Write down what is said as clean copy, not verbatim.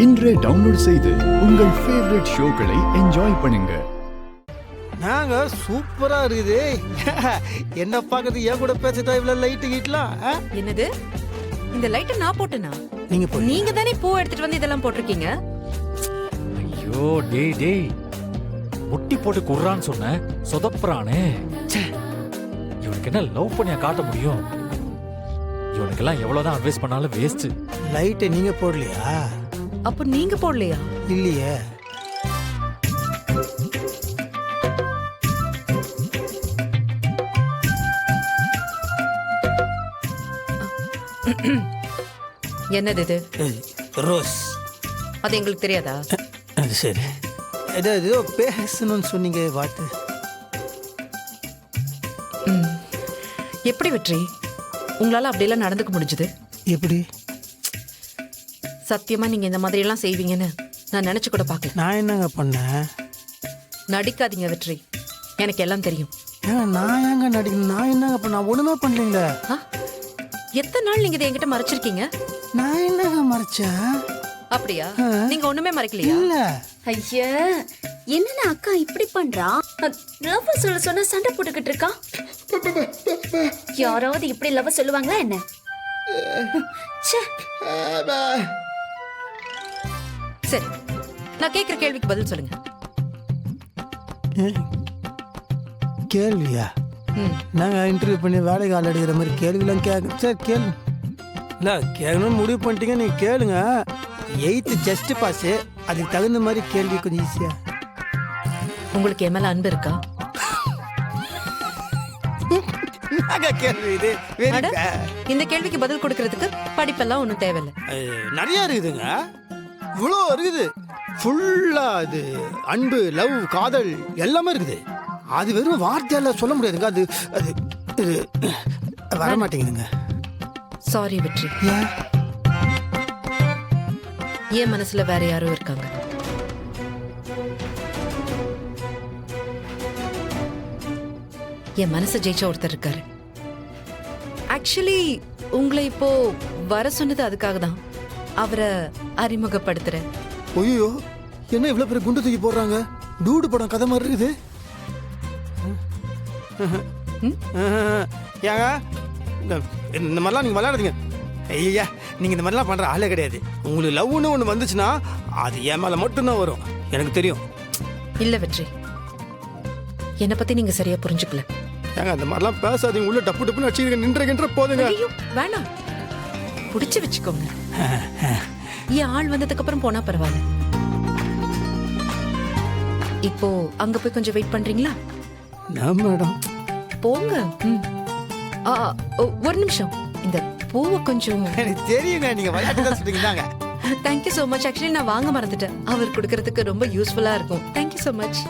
இன்றே டவுன்லோட் செய்து உங்கள் ஃபேவரட் ஷோக்களை என்ஜாய் பண்ணுங்க. நாங்க சூப்பரா இருக்குது. என்ன பாக்குறது என் கூட பேசுறதா இவ்வளவு லைட்டு கீட்டலாம். என்னது இந்த லைட்ட நான் போட்டேனா? நீங்க தானே பூ எடுத்துட்டு வந்து இதெல்லாம் போட்டிருக்கீங்க. ஐயோ டேய் முட்டி போட்டு குர்றான்னு சொன்ன சொதப்புறானே. இவனுக்கு என்ன லவ் பண்ணியா காட்ட முடியும்? இவனுக்கெல்லாம் எவ்வளவுதான் அட்வைஸ் பண்ணாலும் வேஸ்ட். லைட்டை நீங்க போடலையா? அப்ப நீங்க போடலையா? இல்லையே. என்னது இது? ரோஸ். அது எங்களுக்கு தெரியாதா? அது சரி. ஏதோ பேசணும்னு சொன்னீங்க வார்த்தை. எப்படி வெற்றி உங்களால அப்படியெல்லாம் நடந்துக்க முடிஞ்சது? எப்படி? சத்தியமா நீங்க இந்த மாதிரி எல்லாம் செய்வீங்கன்னு நான் நினைச்சு கூட பார்க்கல. நான் என்னங்க பண்ணேன்? நடிக்காதீங்க வெற்றி, எனக்கு எல்லாம் தெரியும். நான் ஏங்க நடிக்கணும்? நான் என்னங்க பண்ண? ஒண்ணுமே பண்ணலீங்களே. எத்தனை நாள் நீங்க இதை என்கிட்ட மறைச்சிருக்கீங்க? நான் என்னங்க மறைச்சேன்? அப்படியா? நீங்க ஒண்ணுமே மறைக்கலையா? இல்ல. ஐயா, என்னன்னா அக்கா இப்படி பண்றா? லவ் சொல்ல சொன்னா சண்டை போட்டுக்கிட்டு இருக்கா. யாராவது இப்படி லவ் சொல்லுவாங்களா என்ன? சரி, நான் கேக்குற கேள்விக்கு பதில் சொல்லுங்க. கேள்வியா? நாங்க இன்டர்வியூ பண்ணி வேலைக்கு ஆள் எடுக்கிற மாதிரி கேள்விலாம் கேட்க. சரி கேளு. இல்ல கேட்கணும்னு முடிவு பண்ணிட்டீங்க, நீங்க கேளுங்க. 8th ஜஸ்ட் பாஸ், அதுக்கு தகுந்த மாதிரி கேள்வி கொஞ்சம் ஈஸியா. உங்களுக்கு என் மேல அன்பு இருக்கா? கேள்வி இது. இந்த கேள்விக்கு பதில் கொடுக்கறதுக்கு படிப்பெல்லாம் ஒன்றும் தேவையில்லை. நிறைய இருக்குதுங்க, இவ்வளோ இருக்குது. ஃபுல்லா இது அன்பு, லவ், காதல் எல்லாமே இருக்குது. அது வெறும் வார்த்தையால சொல்ல முடியாதுங்க. அது அது இது வர மாட்டேங்குதுங்க. சாரி வெற்றி, என் மனசுல வேற யாரோ இருக்காங்க. என் மனசை ஜெயிச்ச ஒருத்தர் இருக்காரு. ஆக்சுவலி உங்களை இப்போ வர சொன்னது அதுக்காக தான். அவரை அறிமுகப்படுத்துறேன். ஐயோ, என்ன இவ்வளவு பேர் குண்டு தூக்கி போடுறாங்க? டூடு படம் கதை மாதிரி இருக்குது. ஏங்க இந்த மாதிரிலாம் நீங்க விளையாடுறீங்க. ஐயா, நீங்க இந்த மாதிரிலாம் பண்ற ஆளே கிடையாது. உங்களுக்கு லவ்னு ஒண்ணு வந்துச்சுன்னா அது என் மேல மட்டும்தான் வரும், எனக்கு தெரியும். இல்ல வெற்றி, என்னை பத்தி நீங்க சரியா புரிஞ்சுக்கல. ஏங்க அந்த மாதிரிலாம் பேசாதீங்க. உள்ள டப்பு டப்புன்னு அடிச்சுக்க நின்றகின்ற போதுங்க. ஐயோ வேணாம், புடிச்சு வச்சுக்கோங்க. என் ஆள் வந்ததுக்கு அப்புறம் போனா பரவாயில்ல. இப்போ அங்க போய் கொஞ்சம் வெயிட் பண்றீங்களா? மேடம் போங்க. ஒரு நிமிஷம், இந்த பூவை கொஞ்சம். எனக்கு தெரியுங்க, நீங்க விளையாட்டு தான் சொல்றீங்க. Thank you so much. ஆக்சுவலி நான் வாங்க மறந்துட்டேன். அவர் கொடுக்கறதுக்கு ரொம்ப யூஸ்ஃபுல்லா இருக்கும். Thank you so much.